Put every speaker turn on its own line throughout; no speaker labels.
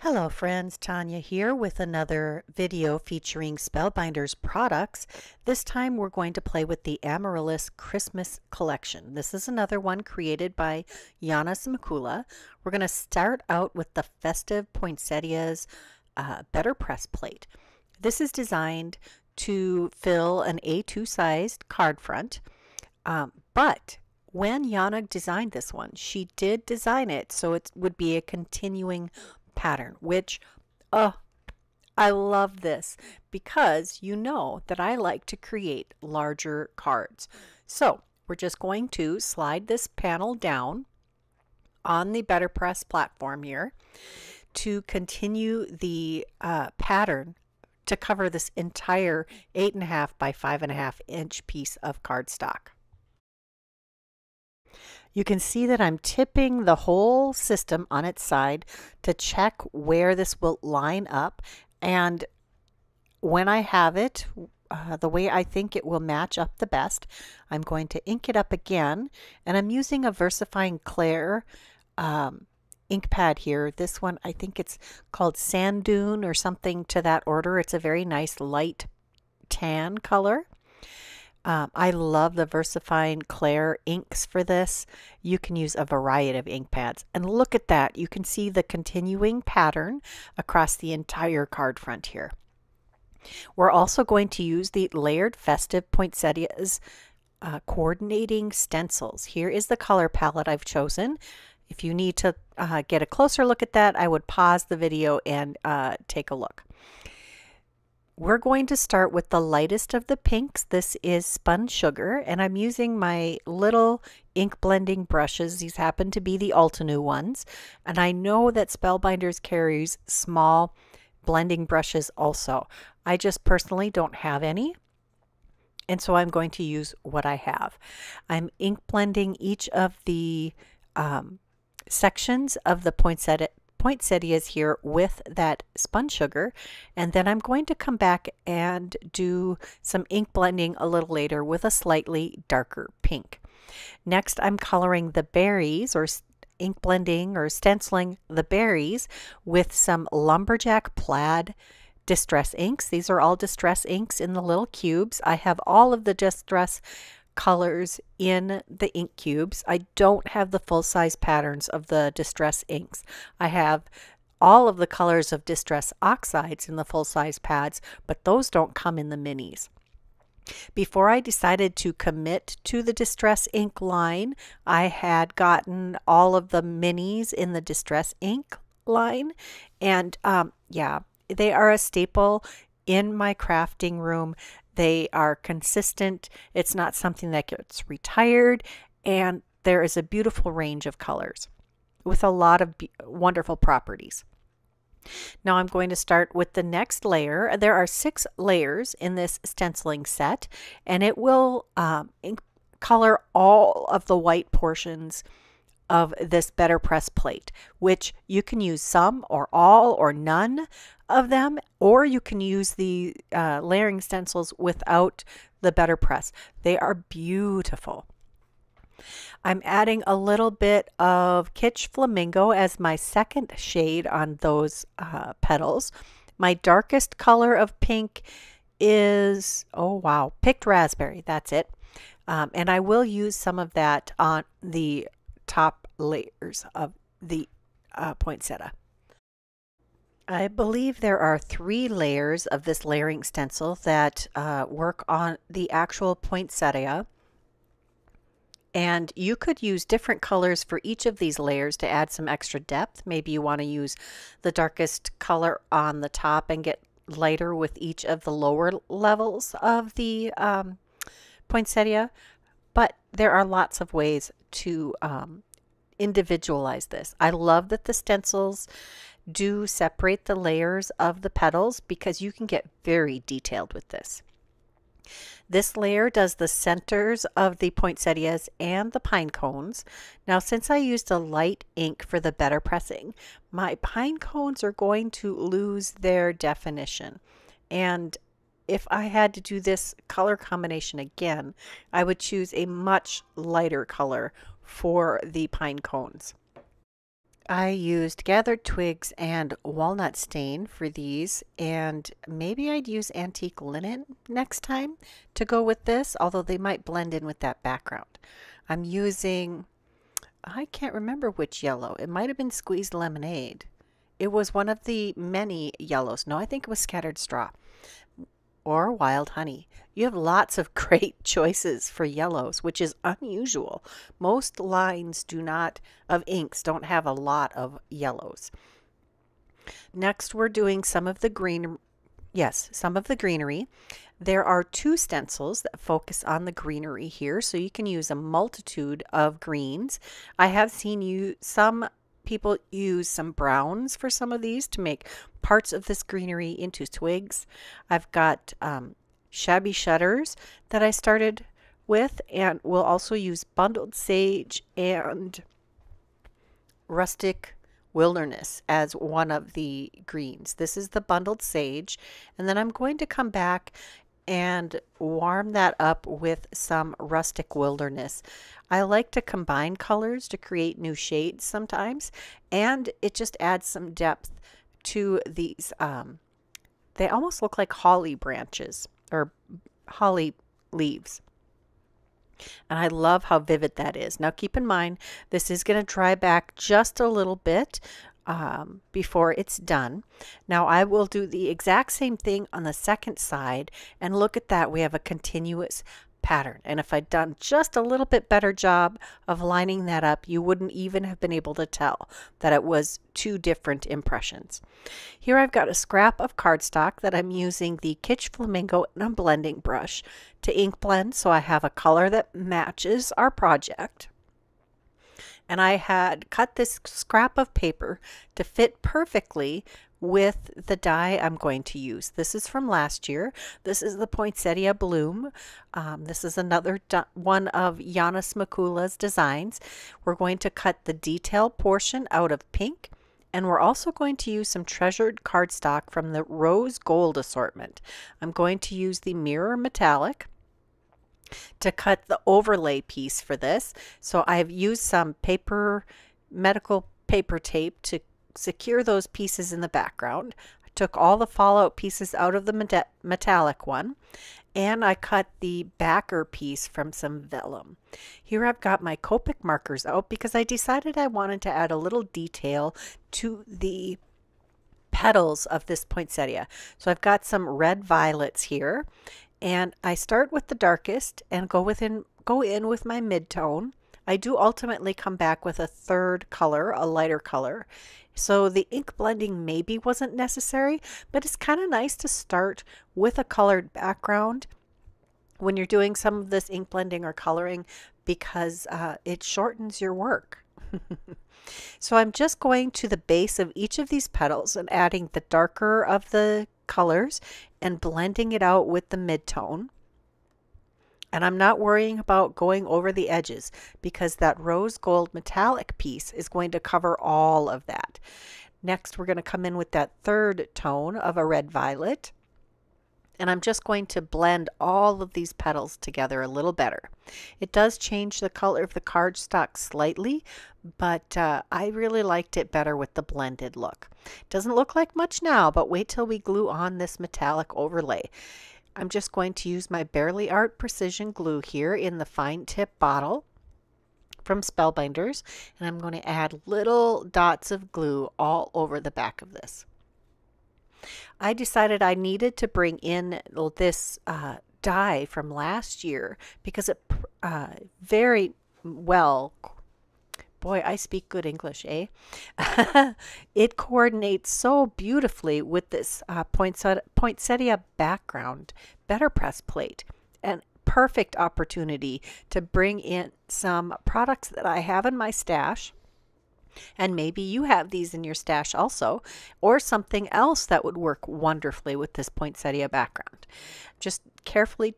Hello friends, Tanya here with another video featuring Spellbinders products. This time we're going to play with the Amaryllis Christmas collection. This is another one created by Yana Smakula. We're going to start out with the Festive Poinsettias BetterPress plate. This is designed to fill an A2 sized card front, but when Yana designed this one, she did design it so it would be a continuing pattern, which I love this because you know that I like to create larger cards. So we're just going to slide this panel down on the BetterPress platform here to continue the pattern to cover this entire 8.5 by 5.5 inch piece of cardstock. You can see that I'm tipping the whole system on its side to check where this will line up, and when I have it the way I think it will match up the best, I'm going to ink it up again, and I'm using a VersaFine Clair ink pad here. This one, I think it's called Sand Dune or something to that order. It's a very nice light tan color. I love the VersaFine Clair inks for this. You can use a variety of ink pads. And look at that. You can see the continuing pattern across the entire card front here. We're also going to use the layered Festive Poinsettias coordinating stencils. Here is the color palette I've chosen. If you need to get a closer look at that, I would pause the video and take a look. We're going to start with the lightest of the pinks. This is Spun Sugar, and I'm using my little ink blending brushes. These happen to be the Altenew ones, and I know that Spellbinders carries small blending brushes also. I just personally don't have any, and so I'm going to use what I have. I'm ink blending each of the sections of the poinsettias here with that spun sugar, and then I'm going to come back and do some ink blending a little later with a slightly darker pink. Next, I'm coloring the berries, or ink blending or stenciling the berries with some lumberjack plaid distress inks. These are all distress inks in the little cubes. I have all of the distress colors in the ink cubes. I don't have the full-size patterns of the distress inks. I have all of the colors of distress oxides in the full-size pads, but those don't come in the minis. Before I decided to commit to the distress ink line, I had gotten all of the minis in the distress ink line, and yeah, they are a staple in my crafting room. They are consistent. It's not something that gets retired, and there is a beautiful range of colors with a lot of wonderful properties. Now I'm going to start with the next layer. There are 6 layers in this stenciling set, and it will color all of the white portions of this BetterPress plate, which you can use some or all or none of them, or you can use the layering stencils without the BetterPress. They are beautiful. I'm adding a little bit of Kitsch Flamingo as my second shade on those petals. My darkest color of pink is, oh wow, Picked Raspberry. That's it. And I will use some of that on the top layers of the poinsettia. I believe there are 3 layers of this layering stencil that work on the actual poinsettia, and you could use different colors for each of these layers to add some extra depth. Maybe you want to use the darkest color on the top and get lighter with each of the lower levels of the poinsettia, but there are lots of ways to individualize this. I love that the stencils do separate the layers of the petals because you can get very detailed with this. This layer does the centers of the poinsettias and the pine cones. Now, since I used a light ink for the better pressing, my pine cones are going to lose their definition. And if I had to do this color combination again, I would choose a much lighter color for the pine cones. I used gathered twigs and walnut stain for these, and maybe I'd use antique linen next time to go with this, although they might blend in with that background. I'm using, I can't remember which yellow. It might have been squeezed lemonade. It was one of the many yellows. No, I think it was scattered straw or wild honey. You have lots of great choices for yellows, which is unusual. Most lines do not, of inks, don't have a lot of yellows. Next, we're doing some of the greenery. There are two stencils that focus on the greenery here, so you can use a multitude of greens. I have seen some people use some browns for some of these to make parts of this greenery into twigs. I've got shabby shutters that I started with, and we'll also use bundled sage and rustic wilderness as one of the greens. This is the bundled sage, and then I'm going to come back and warm that up with some rustic wilderness. I like to combine colors to create new shades sometimes, and it just adds some depth to these. They almost look like holly branches or holly leaves. And I love how vivid that is. Now keep in mind, this is going to dry back just a little bit before it's done. Now I will do the exact same thing on the second side, and look at that, we have a continuous pattern. And if I'd done just a little bit better job of lining that up, you wouldn't even have been able to tell that it was two different impressions. Here I've got a scrap of cardstock that I'm using the Kitsch Flamingo and a blending brush to ink blend, so I have a color that matches our project. And I had cut this scrap of paper to fit perfectly with the die I'm going to use. This is from last year. This is the Poinsettia Bloom. This is another one of Yana Smakula's designs. We're going to cut the detail portion out of pink, and we're also going to use some treasured cardstock from the rose gold assortment. I'm going to use the mirror metallic to cut the overlay piece for this. So I've used some medical paper tape to secure those pieces in the background. I took all the fallout pieces out of the metallic one, and I cut the backer piece from some vellum. Here I've got my Copic markers out because I decided I wanted to add a little detail to the petals of this poinsettia. So I've got some red violets here, and I start with the darkest and go in with my mid-tone. I do ultimately come back with a third color, a lighter color. So the ink blending maybe wasn't necessary, but it's kind of nice to start with a colored background when you're doing some of this ink blending or coloring, because it shortens your work. So I'm just going to the base of each of these petals and adding the darker of the colors and blending it out with the mid-tone. And I'm not worrying about going over the edges because that rose gold metallic piece is going to cover all of that. Next, we're going to come in with that third tone of a red violet. And I'm just going to blend all of these petals together a little better. It does change the color of the cardstock slightly, but I really liked it better with the blended look. Doesn't look like much now, but wait till we glue on this metallic overlay. I'm just going to use my Barely Art Precision Glue here in the fine tip bottle from Spellbinders, and I'm going to add little dots of glue all over the back of this. I decided I needed to bring in this die from last year because it very well, boy, I speak good English, eh? It coordinates so beautifully with this poinsettia background BetterPress plate. An perfect opportunity to bring in some products that I have in my stash. And maybe you have these in your stash also, or something else that would work wonderfully with this poinsettia background. Just carefully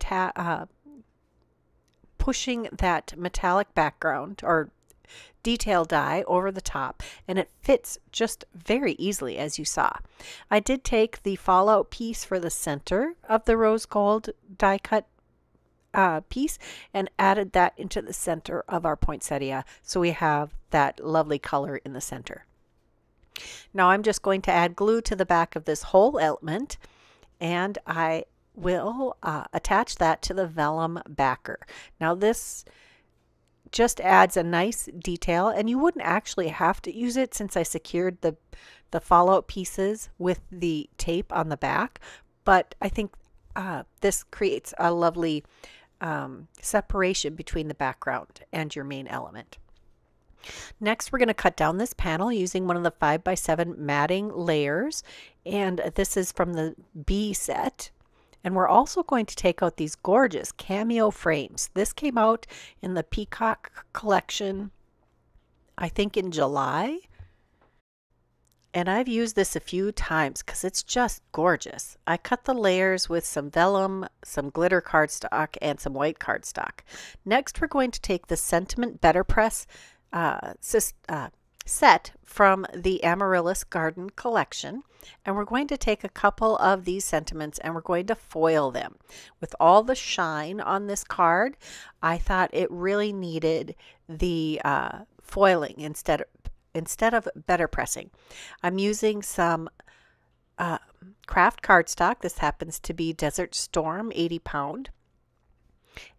pushing that metallic background or detail die over the top, and it fits just very easily, as you saw. I did take the fallout piece for the center of the rose gold die cut piece and added that into the center of our poinsettia, so we have that lovely color in the center. Now I'm just going to add glue to the back of this whole element, and I will attach that to the vellum backer. Now this just adds a nice detail, and you wouldn't actually have to use it since I secured the fallout pieces with the tape on the back, but I think this creates a lovely separation between the background and your main element. Next, we're going to cut down this panel using one of the 5x7 matting layers, and this is from the B set. And we're also going to take out these gorgeous cameo frames. This came out in the Peacock collection, I think in July. And I've used this a few times because it's just gorgeous. I cut the layers with some vellum, some glitter cardstock, and some white cardstock. Next, we're going to take the Sentiment BetterPress set from the Amaryllis Garden collection, and we're going to take a couple of these sentiments and we're going to foil them. With all the shine on this card, I thought it really needed the foiling instead of better pressing. I'm using some craft cardstock. This happens to be Desert Storm 80 pound.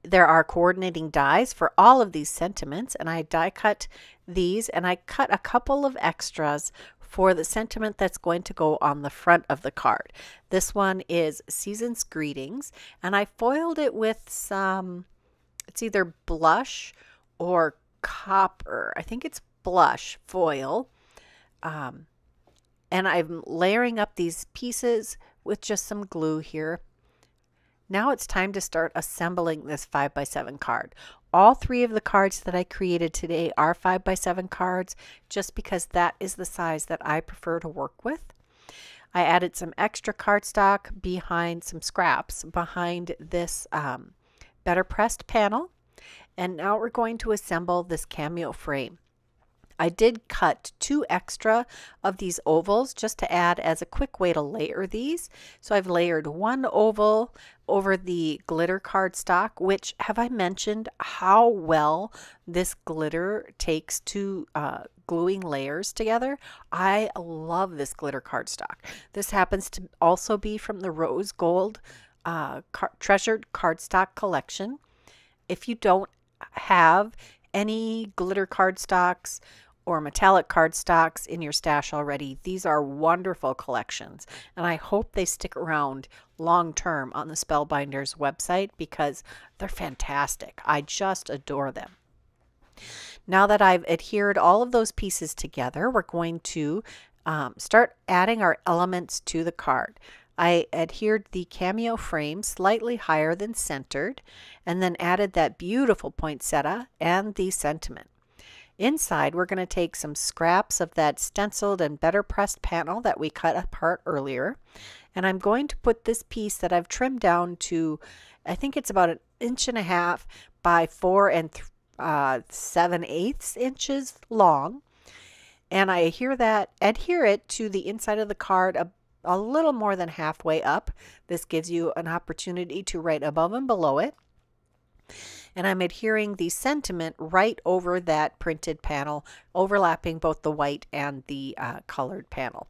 There are coordinating dies for all of these sentiments, and I die cut these, and I cut a couple of extras for the sentiment that's going to go on the front of the card. This one is Season's Greetings, and I foiled it with some, it's either blush or copper. I think it's blush foil. And I'm layering up these pieces with just some glue here. Now it's time to start assembling this 5x7 card. All three of the cards that I created today are 5x7 cards, just because that is the size that I prefer to work with. I added some extra cardstock behind some scraps behind this better pressed panel. And now we're going to assemble this cameo frame. I did cut 2 extra of these ovals just to add as a quick way to layer these. So I've layered 1 oval over the glitter cardstock, which, have I mentioned how well this glitter takes to gluing layers together? I love this glitter cardstock. This happens to also be from the Rose Gold Treasured Cardstock collection. If you don't have any glitter cardstocks or metallic cardstocks in your stash already, these are wonderful collections, and I hope they stick around long term on the Spellbinders website because they're fantastic. I just adore them. Now that I've adhered all of those pieces together, we're going to start adding our elements to the card. I adhered the cameo frame slightly higher than centered, and then added that beautiful poinsettia and the sentiment. Inside, we're going to take some scraps of that stenciled and better pressed panel that we cut apart earlier, and I'm going to put this piece that I've trimmed down to, I think it's about 1.5 inches by 4 7/8 inches long, and I adhere it to the inside of the card a little more than halfway up. This gives you an opportunity to write above and below it. And I'm adhering the sentiment right over that printed panel, overlapping both the white and the colored panel.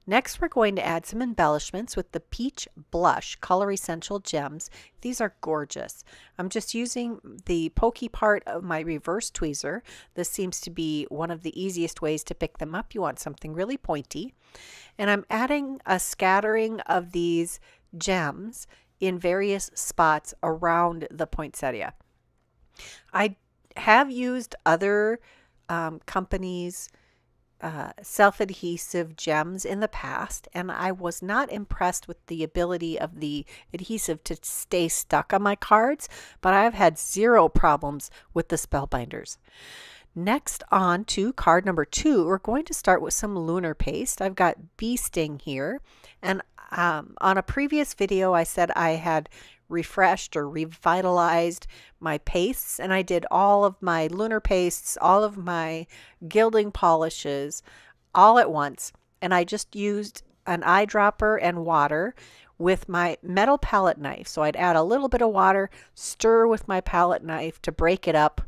Next, we're going to add some embellishments with the Peach Blush Color Essential Gems. These are gorgeous. I'm just using the pokey part of my reverse tweezer. This seems to be one of the easiest ways to pick them up. You want something really pointy. And I'm adding a scattering of these gems in various spots around the poinsettia. I have used other companies' self-adhesive gems in the past, and I was not impressed with the ability of the adhesive to stay stuck on my cards, but I've had 0 problems with the Spellbinders. Next, on to card number 2, we're going to start with some lunar paste. I've got bee sting here, and on a previous video I said I had refreshed or revitalized my pastes, and I did all of my lunar pastes, all of my gilding polishes all at once, and I just used an eyedropper and water with my metal palette knife. So I'd add a little bit of water, stir with my palette knife to break it up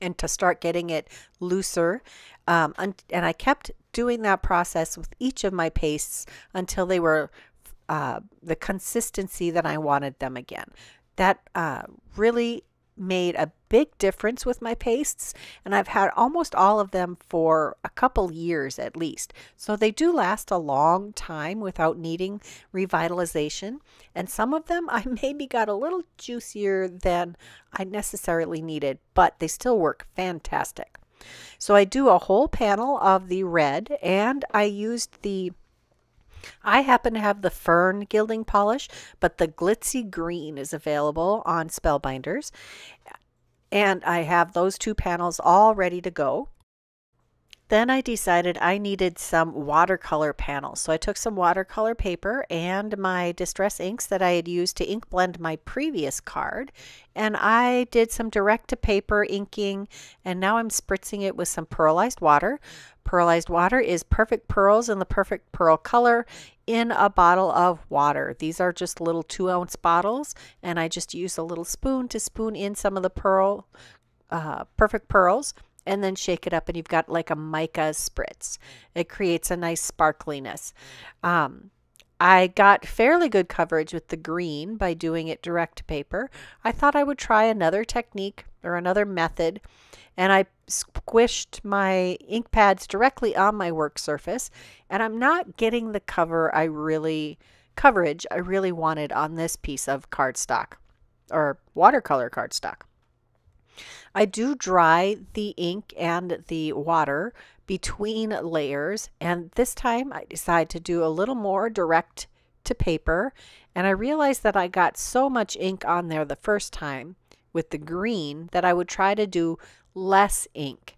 and to start getting it looser, and I kept doing that process with each of my pastes until they were the consistency that I wanted them again. That really made a big difference with my pastes, and I've had almost all of them for a couple years at least. So they do last a long time without needing revitalization, and some of them I maybe got a little juicier than I necessarily needed, but they still work fantastic. So I do a whole panel of the red, and I happen to have the fern gilding polish, but the glitzy green is available on Spellbinders. And I have those two panels all ready to go. Then I decided I needed some watercolor panels. So I took some watercolor paper and my distress inks that I had used to ink blend my previous card. And I did some direct to paper inking, and now I'm spritzing it with some pearlized water. Pearlized water is perfect pearls in the perfect pearl color in a bottle of water. These are just little 2-ounce bottles, and I just use a little spoon to spoon in some of the perfect pearls, and then shake it up, and you've got like a mica spritz. It creates a nice sparkliness. I got fairly good coverage with the green by doing it direct to paper. I thought I would try another technique or another method, and I squished my ink pads directly on my work surface, and I'm not getting the coverage I really wanted on this piece of cardstock or watercolor cardstock. I do dry the ink and the water between layers, and this time I decided to do a little more direct to paper, and I realized that I got so much ink on there the first time with the green that I would try to do less ink.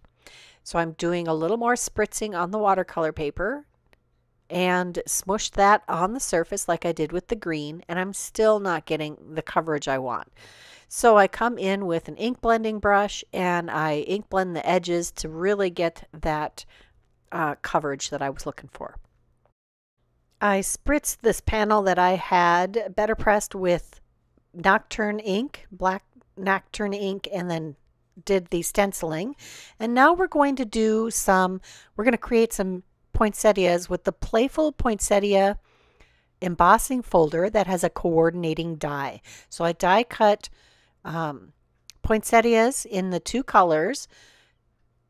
So I'm doing a little more spritzing on the watercolor paper and smush that on the surface like I did with the green, and I'm still not getting the coverage I want. So I come in with an ink blending brush and I ink blend the edges to really get that coverage that I was looking for. I spritzed this panel that I had BetterPressed with Nocturne ink, black Nocturne ink, and then did the stenciling. And now we're going to create some poinsettias with the Playful Poinsettia embossing folder that has a coordinating die. So I die cut poinsettias in the two colors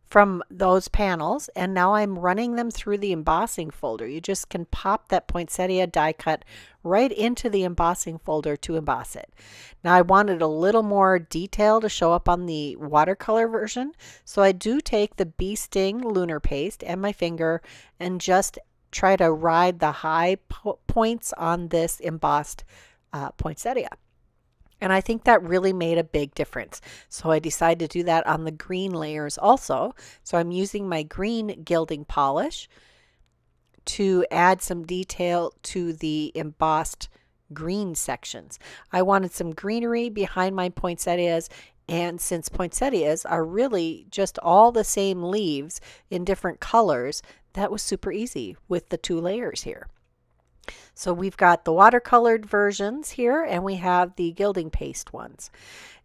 from those panels, and now I'm running them through the embossing folder. You just can pop that poinsettia die cut right into the embossing folder to emboss it. Now I wanted a little more detail to show up on the watercolor version, so I do take the Bee Sting lunar paste and my finger and just try to ride the high points on this embossed poinsettia. And I think that really made a big difference. So I decided to do that on the green layers also. So I'm using my green gilding polish to add some detail to the embossed green sections. I wanted some greenery behind my poinsettias, and since poinsettias are really just all the same leaves in different colors, that was super easy with the two layers here. So we've got the watercolored versions here, and we have the gilding paste ones.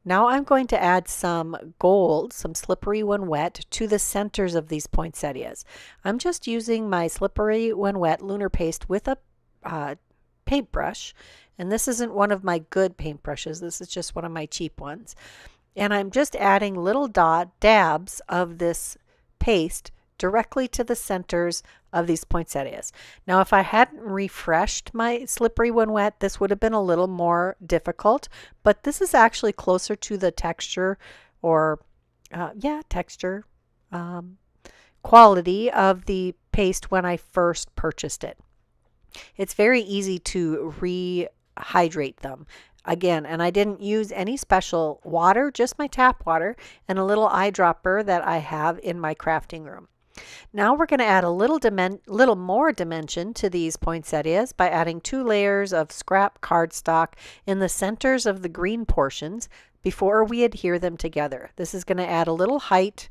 Now I'm going to add some gold, some Slippery When Wet, to the centers of these poinsettias. I'm just using my Slippery When Wet lunar paste with a paintbrush, and this isn't one of my good paintbrushes. This is just one of my cheap ones. And I'm just adding little dabs of this paste directly to the centers of these poinsettias. Now, if I hadn't refreshed my Slippery When Wet, this would have been a little more difficult, but this is actually closer to the texture or, texture quality of the paste when I first purchased it. It's very easy to rehydrate them. Again, and I didn't use any special water, just my tap water and a little eyedropper that I have in my crafting room. Now we're going to add a little more dimension to these poinsettias by adding 2 layers of scrap cardstock in the centers of the green portions before we adhere them together. This is going to add a little height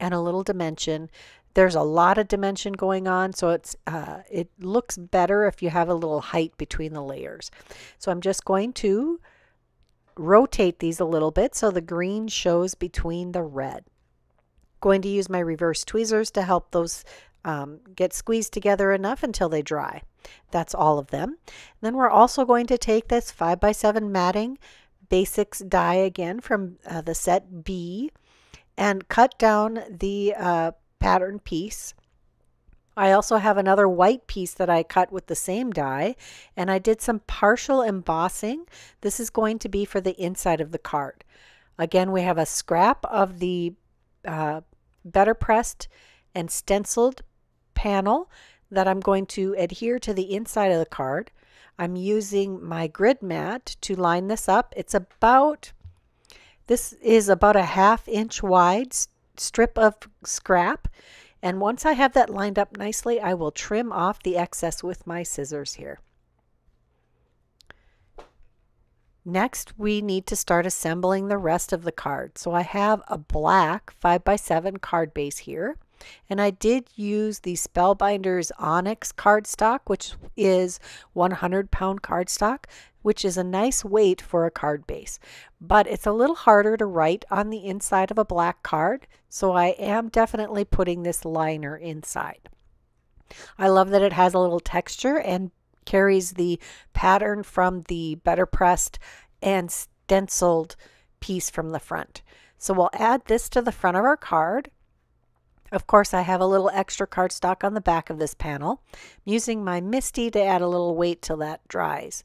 and a little dimension. There's a lot of dimension going on, so it looks better if you have a little height between the layers. So I'm just going to rotate these a little bit so the green shows between the red. Going to use my reverse tweezers to help those get squeezed together enough until they dry. That's all of them. Then we're also going to take this 5x7 matting basics die again from the set B and cut down the pattern piece. I also have another white piece that I cut with the same die, and I did some partial embossing. This is going to be for the inside of the card. Again, we have a scrap of the BetterPressed and stenciled panel that I'm going to adhere to the inside of the card. I'm using my grid mat to line this up. This is about a 1/2 inch wide strip of scrap. And once I have that lined up nicely, I will trim off the excess with my scissors here. Next, we need to start assembling the rest of the card. So I have a black 5x7 card base here. And I did use the Spellbinders Onyx cardstock, which is 100-pound cardstock, which is a nice weight for a card base. But it's a little harder to write on the inside of a black card, so I am definitely putting this liner inside. I love that it has a little texture and carries the pattern from the BetterPressed and stenciled piece from the front. So we'll add this to the front of our card. Of course, I have a little extra cardstock on the back of this panel. I'm using my MISTI to add a little weight till that dries.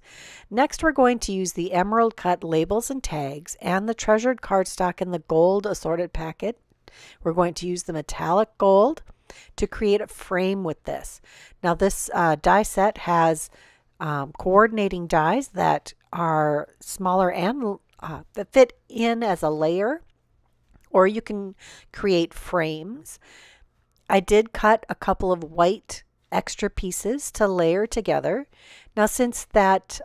Next, we're going to use the emerald cut labels and tags and the treasured cardstock in the gold assorted packet. We're going to use the metallic gold to create a frame with this. Now, this die set has coordinating dies that are smaller and that fit in as a layer, or you can create frames. I did cut a couple of white extra pieces to layer together. Now, since that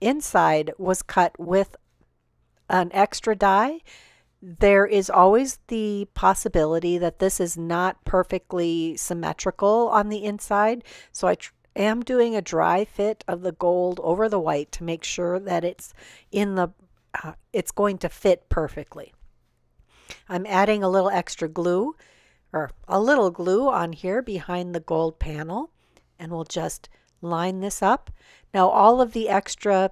inside was cut with an extra die, there is always the possibility that this is not perfectly symmetrical on the inside. So I am doing a dry fit of the gold over the white to make sure that it's going to fit perfectly. I'm adding a little extra glue, or a little glue on here behind the gold panel, and we'll just line this up. Now, all of the extra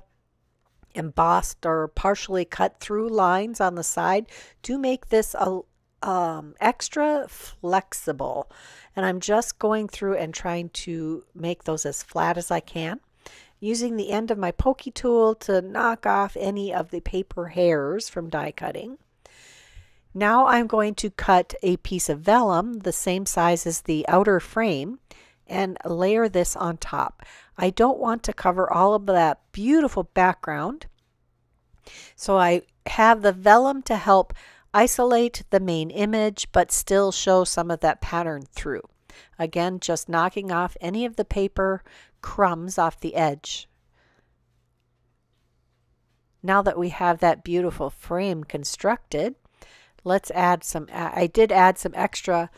embossed or partially cut through lines on the side do make this extra flexible, and I'm just going through and trying to make those as flat as I can, using the end of my pokey tool to knock off any of the paper hairs from die cutting. Now I'm going to cut a piece of vellum the same size as the outer frame and layer this on top. I don't want to cover all of that beautiful background, so I have the vellum to help isolate the main image but still show some of that pattern through. Again, just knocking off any of the paper crumbs off the edge. Now that we have that beautiful frame constructed, let's add I did add some extra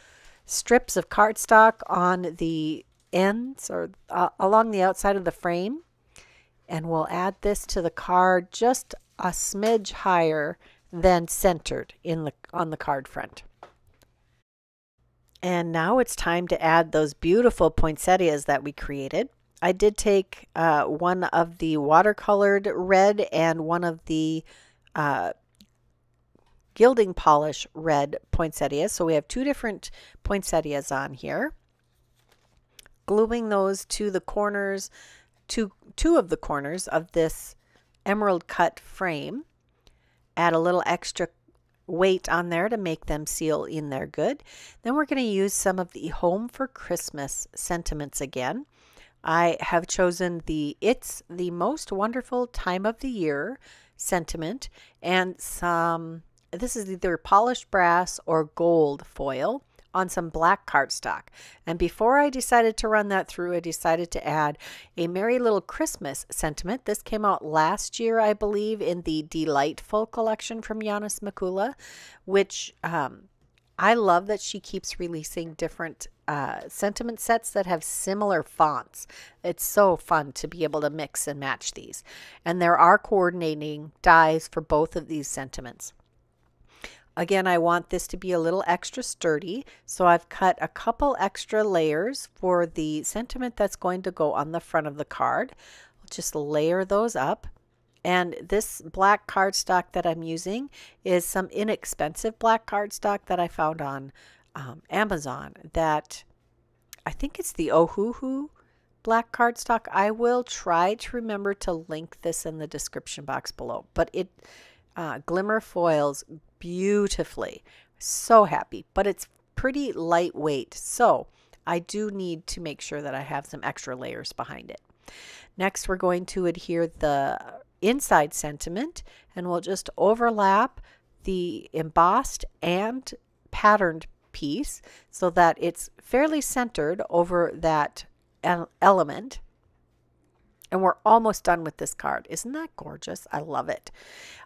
strips of cardstock on the ends or along the outside of the frame. And we'll add this to the card just a smidge higher than centered on the card front. And now it's time to add those beautiful poinsettias that we created. I did take one of the watercolored red and one of the gilding polish red poinsettias. So we have two different poinsettias on here. Gluing those to the corners, two of the corners of this emerald cut frame. Add a little extra weight on there to make them seal in there good. Then we're going to use some of the Home for Christmas sentiments again. I have chosen the It's the Most Wonderful Time of the Year sentiment and this is either polished brass or gold foil on some black cardstock. And before I decided to run that through, I decided to add a Merry Little Christmas sentiment. This came out last year, I believe, in the Delightful collection from Yana Smakula, which I love that she keeps releasing different sentiment sets that have similar fonts. It's so fun to be able to mix and match these. And there are coordinating dies for both of these sentiments. Again, I want this to be a little extra sturdy, so I've cut a couple extra layers for the sentiment that's going to go on the front of the card. I'll just layer those up. And this black cardstock that I'm using is some inexpensive black cardstock that I found on Amazon. That I think it's the Ohuhu black cardstock. I will try to remember to link this in the description box below. But it Glimmer foils beautifully. So happy. But it's pretty lightweight. So I do need to make sure that I have some extra layers behind it. Next, we're going to adhere the inside sentiment, and we'll just overlap the embossed and patterned piece so that it's fairly centered over that element. And we're almost done with this card. Isn't that gorgeous? I love it.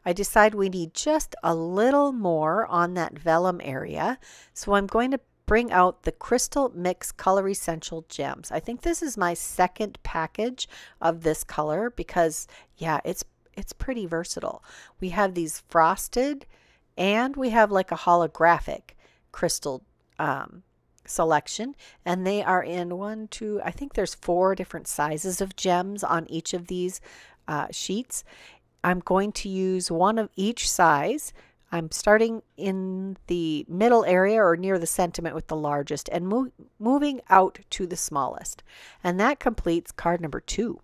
I decide we need just a little more on that vellum area, so I'm going to bring out the Crystal Mix Color Essential Gems. I think this is my second package of this color because, yeah, it's pretty versatile. We have these frosted and we have like a holographic crystal selection, and they are in I think there's 4 different sizes of gems on each of these sheets. I'm going to use one of each size. I'm starting in the middle area or near the sentiment with the largest and moving out to the smallest. And that completes card number 2.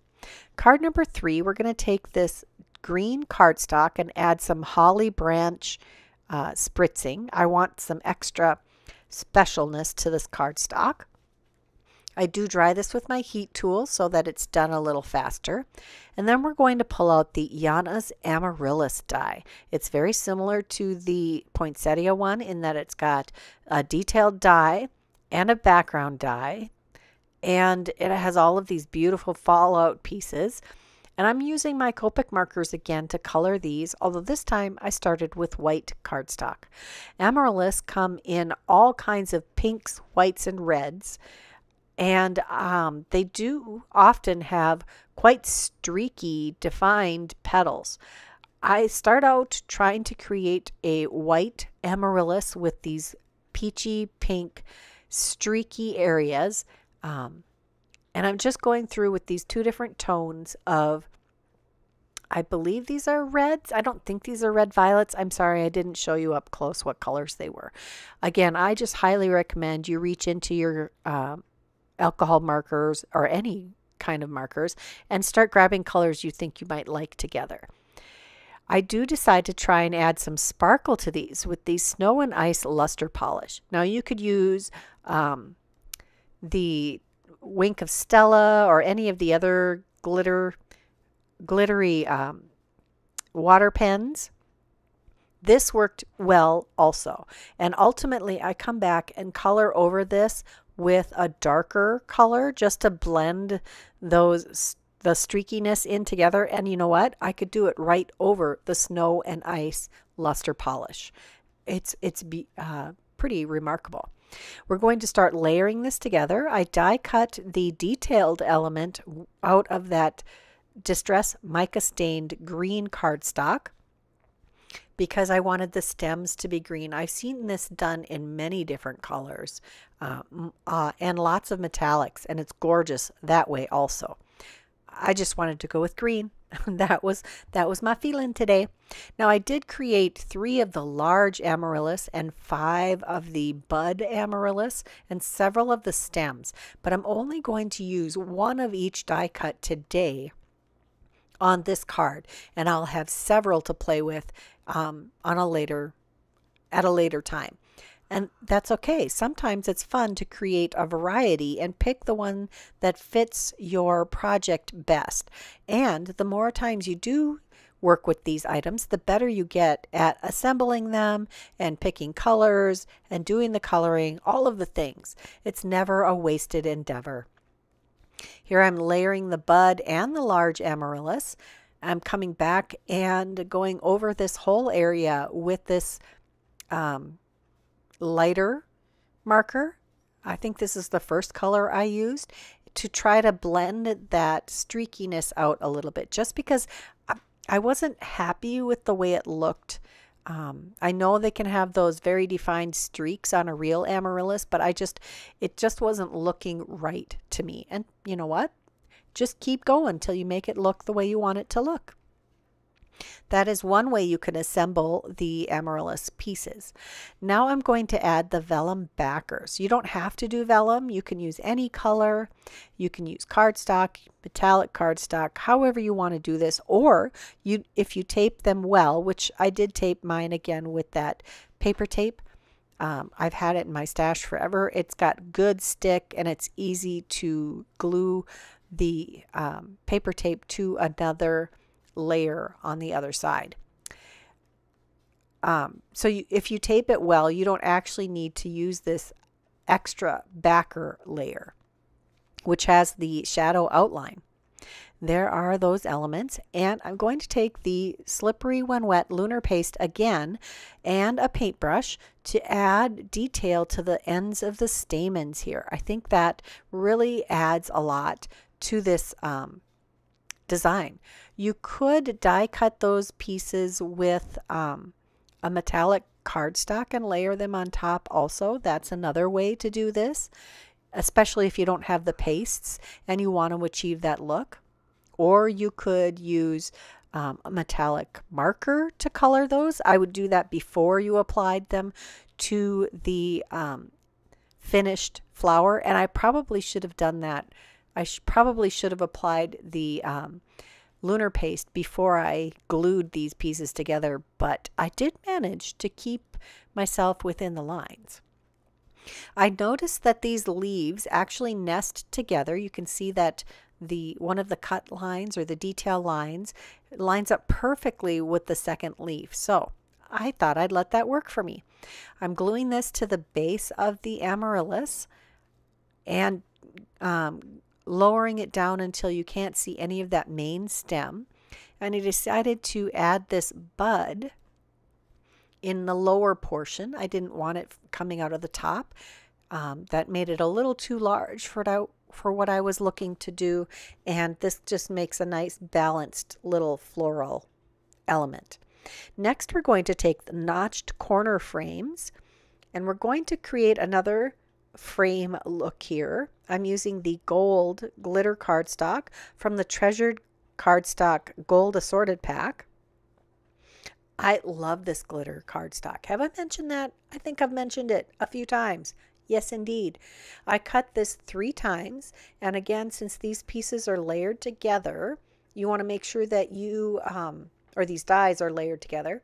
Card number 3, we're going to take this green cardstock and add some holly branch spritzing. I want some extra specialness to this cardstock. I do dry this with my heat tool so that it's done a little faster. And then we're going to pull out the Yana's Amaryllis die. It's very similar to the Poinsettia one in that it's got a detailed die and a background die. And it has all of these beautiful fallout pieces. And I'm using my Copic markers again to color these, although this time I started with white cardstock. Amaryllis come in all kinds of pinks, whites, and reds. And they do often have quite streaky, defined petals. I start out trying to create a white amaryllis with these peachy pink streaky areas. And I'm just going through with these 2 different tones of, I believe these are reds. I don't think these are red violets. I'm sorry, I didn't show you up close what colors they were. Again, I just highly recommend you reach into your alcohol markers or any kind of markers and start grabbing colors you think you might like together. I do decide to try and add some sparkle to these with the Snow and Ice Luster Polish. Now you could use the Wink of Stella or any of the other glittery water pens. This worked well also. And ultimately I come back and color over this with a darker color just to blend the streakiness in together. And you know what? I could do it right over the Snow and Ice Luster Polish. It's pretty remarkable. We're going to start layering this together. I die cut the detailed element out of that Distress Mica Stained green cardstock because I wanted the stems to be green. I've seen this done in many different colors and lots of metallics, and it's gorgeous that way also. I just wanted to go with green. that was my feeling today. Now I did create 3 of the large amaryllis and 5 of the bud amaryllis and several of the stems, but I'm only going to use 1 of each die cut today on this card, and I'll have several to play with at a later time. And that's okay. Sometimes it's fun to create a variety and pick the one that fits your project best. And the more times you do work with these items, the better you get at assembling them and picking colors and doing the coloring, all of the things. It's never a wasted endeavor. Here I'm layering the bud and the large amaryllis. I'm coming back and going over this whole area with this lighter marker. I think this is the first color I used to try to blend that streakiness out a little bit, just because I wasn't happy with the way it looked I know they can have those very defined streaks on a real amaryllis, but it just wasn't looking right to me. And you know what? Just keep going till you make it look the way you want it to look. That is one way you can assemble the amaryllis pieces. Now I'm going to add the vellum backers. You don't have to do vellum. You can use any color. You can use cardstock, metallic cardstock, however you want to do this. Or if you tape them well, which I did tape mine again with that paper tape. I've had it in my stash forever. It's got good stick and it's easy to glue the paper tape to another layer on the other side. If you tape it well, you don't actually need to use this extra backer layer, which has the shadow outline. There are those elements, and I'm going to take the Slippery When Wet Lunar Paste again and a paintbrush to add detail to the ends of the stamens here. I think that really adds a lot to this design. You could die cut those pieces with a metallic cardstock and layer them on top also. That's another way to do this, especially if you don't have the pastes and you want to achieve that look. Or you could use a metallic marker to color those. I would do that before you applied them to the finished flower, and I probably should have done that. I probably should have applied the lunar paste before I glued these pieces together, but I did manage to keep myself within the lines. I noticed that these leaves actually nest together. You can see that one of the cut lines or the detail lines lines up perfectly with the second leaf. So I thought I'd let that work for me. I'm gluing this to the base of the amaryllis and lowering it down until you can't see any of that main stem. And I decided to add this bud in the lower portion. I didn't want it coming out of the top. That made it a little too large for what I was looking to do, and this just makes a nice balanced little floral element. Next, we're going to take the notched corner frames, and we're going to create another frame look here. I'm using the gold glitter cardstock from the Treasured Cardstock Gold Assorted Pack. I love this glitter cardstock. Have I mentioned that? I think I've mentioned it a few times. Yes, indeed. I cut this 3 times, and again, since these pieces are layered together, you want to make sure that you, or these dies are layered together,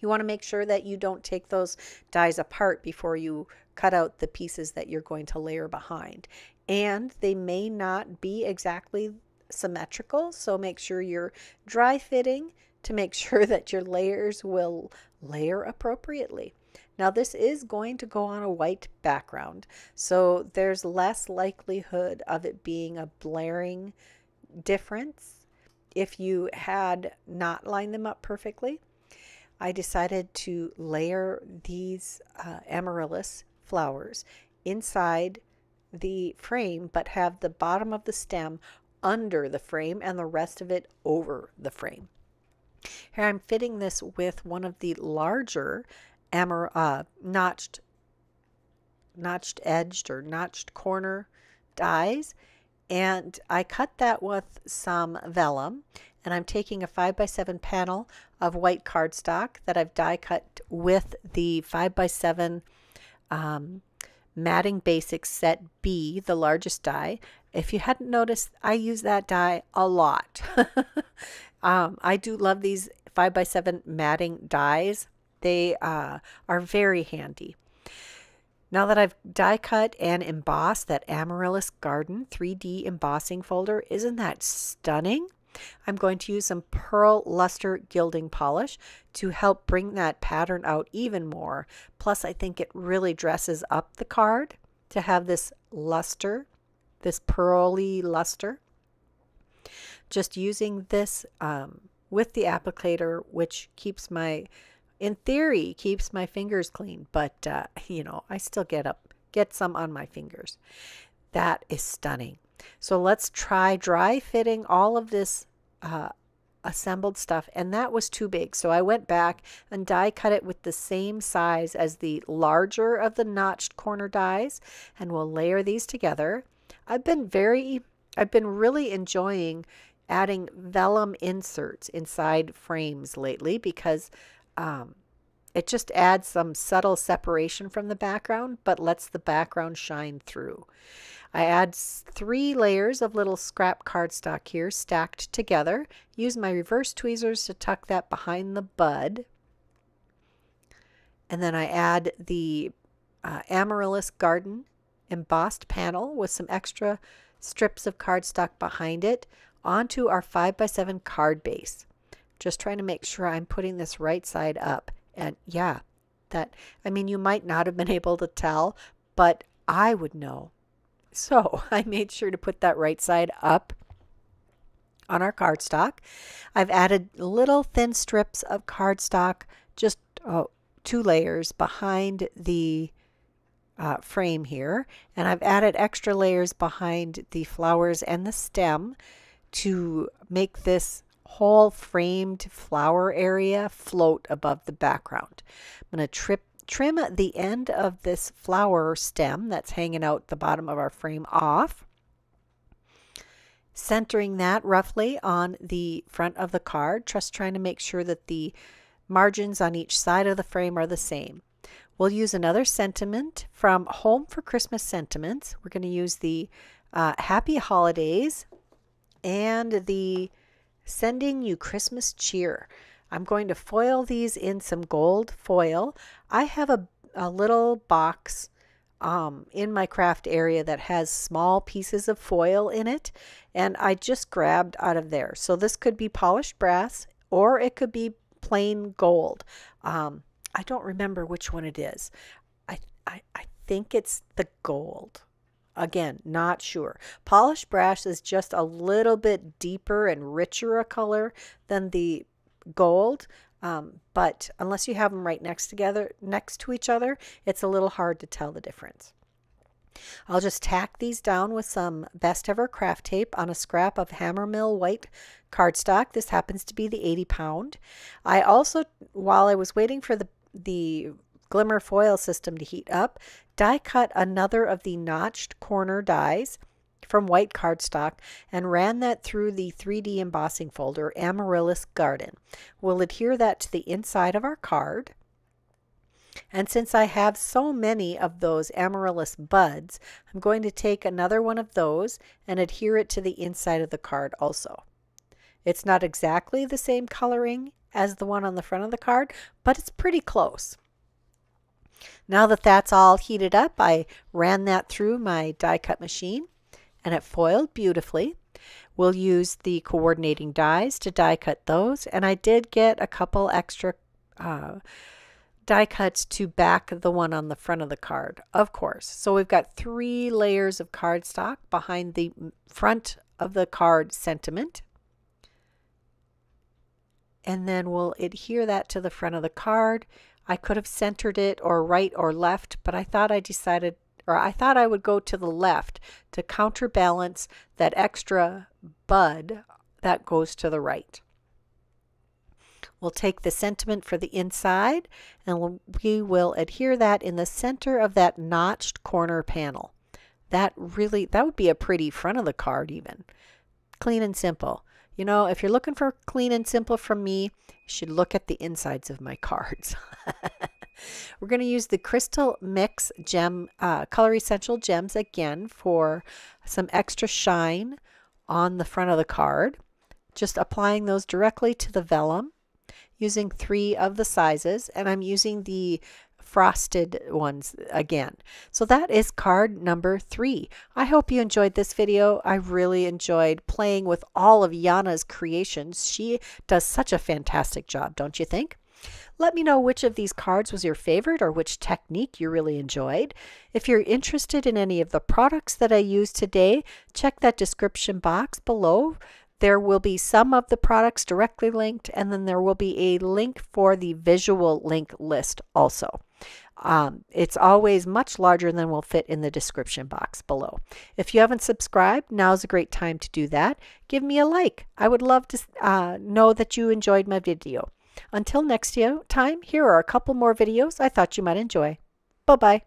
you want to make sure that you don't take those dies apart before you cut out the pieces that you're going to layer behind. And they may not be exactly symmetrical, so make sure you're dry fitting to make sure that your layers will layer appropriately. Now this is going to go on a white background, so there's less likelihood of it being a blaring difference if you had not lined them up perfectly. I decided to layer these amaryllis flowers inside the frame, but have the bottom of the stem under the frame and the rest of it over the frame. Here I'm fitting this with one of the larger notched edged or notched corner dies, and I cut that with some vellum, and I'm taking a 5x7 panel of white cardstock that I've die cut with the 5x7 Matting Basics Set B, the largest die. If you hadn't noticed, I use that die a lot. I do love these 5x7 matting dies. They are very handy. Now that I've die cut and embossed that Amaryllis Garden 3D embossing folder, isn't that stunning? I'm going to use some Pearl Luster Gilding Polish to help bring that pattern out even more. Plus, I think it really dresses up the card to have this luster, this pearly luster. Just using this with the applicator, which keeps my, in theory, keeps my fingers clean, but you know, I still get some on my fingers. That is stunning. So let's try dry fitting all of this assembled stuff, and that was too big. So I went back and die cut it with the same size as the larger of the notched corner dies, and we'll layer these together. I've been really enjoying adding vellum inserts inside frames lately because it just adds some subtle separation from the background, but lets the background shine through. I add 3 layers of little scrap cardstock here stacked together. Use my reverse tweezers to tuck that behind the bud. And then I add the Amaryllis Garden embossed panel with some extra strips of cardstock behind it onto our 5x7 card base. Just trying to make sure I'm putting this right side up. And yeah, you might not have been able to tell, but I would know. So I made sure to put that right side up on our cardstock. I've added little thin strips of cardstock, just 2 layers behind the frame here. And I've added extra layers behind the flowers and the stem to make this whole framed flower area float above the background. I'm going to trim the end of this flower stem that's hanging out the bottom of our frame off, centering that roughly on the front of the card, just trying to make sure that the margins on each side of the frame are the same. We'll use another sentiment from Home for Christmas Sentiments. We're going to use the Happy Holidays and the Sending You Christmas Cheer. I'm going to foil these in some gold foil. I have a little box in my craft area that has small pieces of foil in it, and I just grabbed out of there. So this could be polished brass or it could be plain gold. I don't remember which one it is. I think it's the gold. Again, not sure. Polished brass is just a little bit deeper and richer a color than the gold, but unless you have them right next to each other, it's a little hard to tell the difference. I'll just tack these down with some Best Ever craft tape on a scrap of Hammermill white cardstock. This happens to be the 80-pound. I also, while I was waiting for the Glimmer foil system to heat up, die cut another of the notched corner dies from white cardstock and ran that through the 3D embossing folder Amaryllis Garden. We'll adhere that to the inside of our card. And since I have so many of those amaryllis buds, I'm going to take another one of those and adhere it to the inside of the card also. It's not exactly the same coloring as the one on the front of the card, but it's pretty close. Now that that's all heated up, I ran that through my die cut machine and it foiled beautifully. We'll use the coordinating dies to die cut those, and I did get a couple extra die cuts to back the one on the front of the card, of course. So we've got 3 layers of cardstock behind the front of the card sentiment. And then we'll adhere that to the front of the card. I could have centered it or right or left, but I thought I would go to the left to counterbalance that extra bud that goes to the right. We'll take the sentiment for the inside and we will adhere that in the center of that notched corner panel. That would be a pretty front of the card even. Clean and simple. You know, if you're looking for clean and simple from me, you should look at the insides of my cards. We're going to use the Crystal Mix Gem Color Essential Gems again for some extra shine on the front of the card. Just applying those directly to the vellum using 3 of the sizes, and I'm using the frosted ones again. So that is card number 3. I hope you enjoyed this video. I really enjoyed playing with all of Yana's creations. She does such a fantastic job, don't you think? Let me know which of these cards was your favorite or which technique you really enjoyed. If you're interested in any of the products that I used today, check that description box below. There will be some of the products directly linked, and then there will be a link for the visual link list also. It's always much larger than will fit in the description box below. If you haven't subscribed, now's a great time to do that. Give me a like. I would love to know that you enjoyed my video. Until next time, here are a couple more videos I thought you might enjoy. Bye-bye.